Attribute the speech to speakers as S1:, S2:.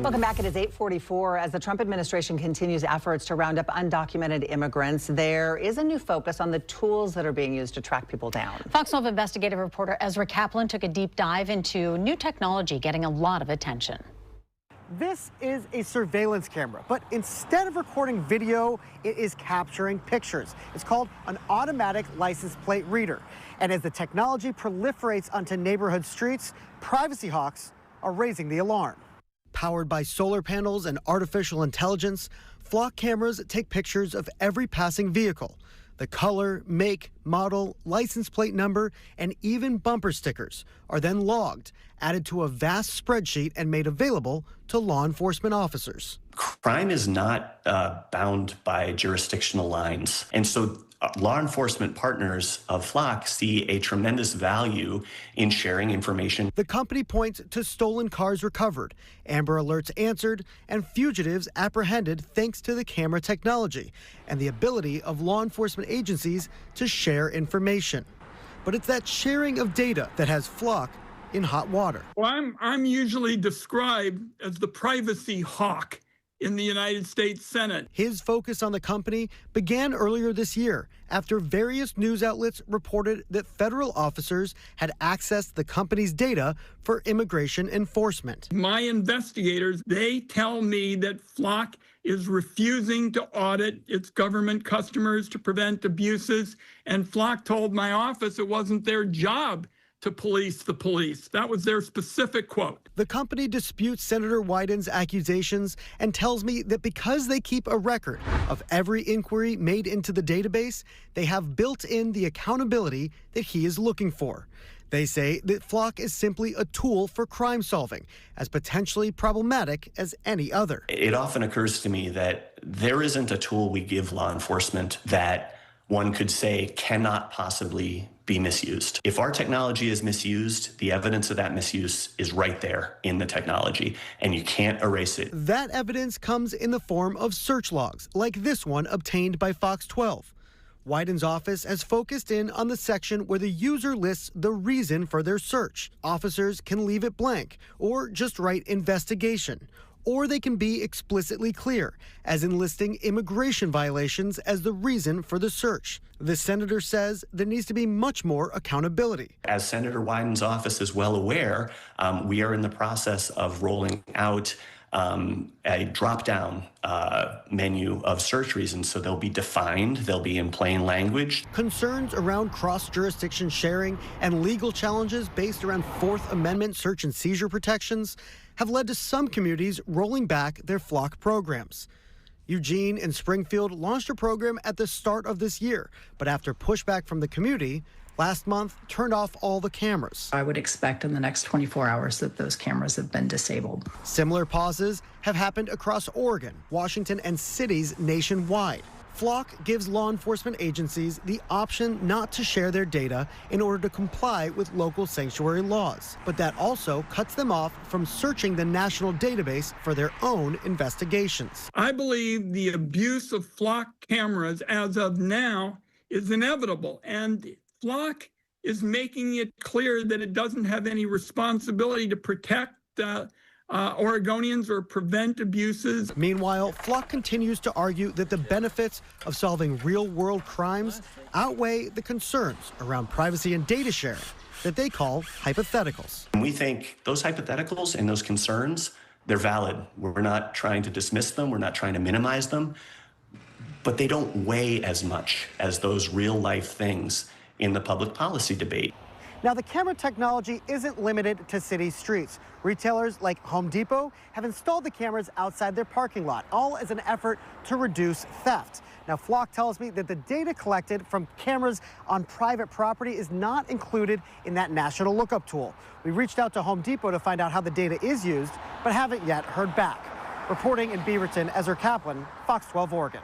S1: Welcome back. It is 8:44. As the Trump administration continues efforts to round up undocumented immigrants, there is a new focus on the tools that are being used to track people down.
S2: Fox 12 investigative reporter Ezra Kaplan took a deep dive into new technology getting a lot of attention.
S3: This is a surveillance camera, but instead of recording video, it is capturing pictures. It's called an automatic license plate reader. And as the technology proliferates onto neighborhood streets, privacy hawks are raising the alarm. Powered by solar panels and artificial intelligence, Flock cameras take pictures of every passing vehicle. The color, make, model, license plate number, and even bumper stickers are then logged, added to a vast spreadsheet, and made available to law enforcement officers.
S4: Crime is not bound by jurisdictional lines. And so law enforcement partners of Flock see a tremendous value in sharing information.
S3: The company points to stolen cars recovered, Amber Alerts answered, and fugitives apprehended thanks to the camera technology and the ability of law enforcement agencies to share information. But it's that sharing of data that has Flock in hot water.
S5: Well, I'm usually described as the privacy hawk in the United States Senate.
S3: His focus on the company began earlier this year after various news outlets reported that federal officers had accessed the company's data for immigration enforcement.
S5: My investigators, they tell me that Flock is refusing to audit its government customers to prevent abuses, and Flock told my office it wasn't their job to police the police. That was their specific quote.
S3: The company disputes Senator Wyden's accusations and tells me that because they keep a record of every inquiry made into the database, they have built in the accountability that he is looking for. They say that Flock is simply a tool for crime solving, as potentially problematic as any other.
S4: It often occurs to me that there isn't a tool we give law enforcement that one could say cannot possibly be misused. If our technology is misused, the evidence of that misuse is right there in the technology, and you can't erase it.
S3: That evidence comes in the form of search logs, like this one obtained by Fox 12. Wyden's office has focused in on the section where the user lists the reason for their search. Officers can leave it blank or just write investigation. Or they can be explicitly clear, as in listing immigration violations as the reason for the search. The senator says there needs to be much more accountability.
S4: As Senator Wyden's office is well aware, we are in the process of rolling out a drop-down menu of search reasons, so they'll be defined, they'll be in plain language.
S3: Concerns around cross-jurisdiction sharing and legal challenges based around Fourth Amendment search and seizure protections have led to some communities rolling back their Flock programs. Eugene and Springfield launched a program at the start of this year, but after pushback from the community, last month turned off all the cameras.
S6: I would expect in the next 24 hours that those cameras have been disabled.
S3: Similar pauses have happened across Oregon, Washington, and cities nationwide. Flock gives law enforcement agencies the option not to share their data in order to comply with local sanctuary laws. But that also cuts them off from searching the national database for their own investigations.
S5: I believe the abuse of Flock cameras as of now is inevitable, and Flock is making it clear that it doesn't have any responsibility to protect Oregonians or prevent abuses.
S3: Meanwhile, Flock continues to argue that the benefits of solving real-world crimes outweigh the concerns around privacy and data sharing that they call hypotheticals.
S4: And we think those hypotheticals and those concerns, they're valid. We're not trying to dismiss them. We're not trying to minimize them. But they don't weigh as much as those real-life things in the public policy debate.
S3: Now, the camera technology isn't limited to city streets. Retailers like Home Depot have installed the cameras outside their parking lot, all as an effort to reduce theft. Now, Flock tells me that the data collected from cameras on private property is not included in that national lookup tool. We reached out to Home Depot to find out how the data is used, but haven't yet heard back. Reporting in Beaverton, Ezra Kaplan, Fox 12 Oregon.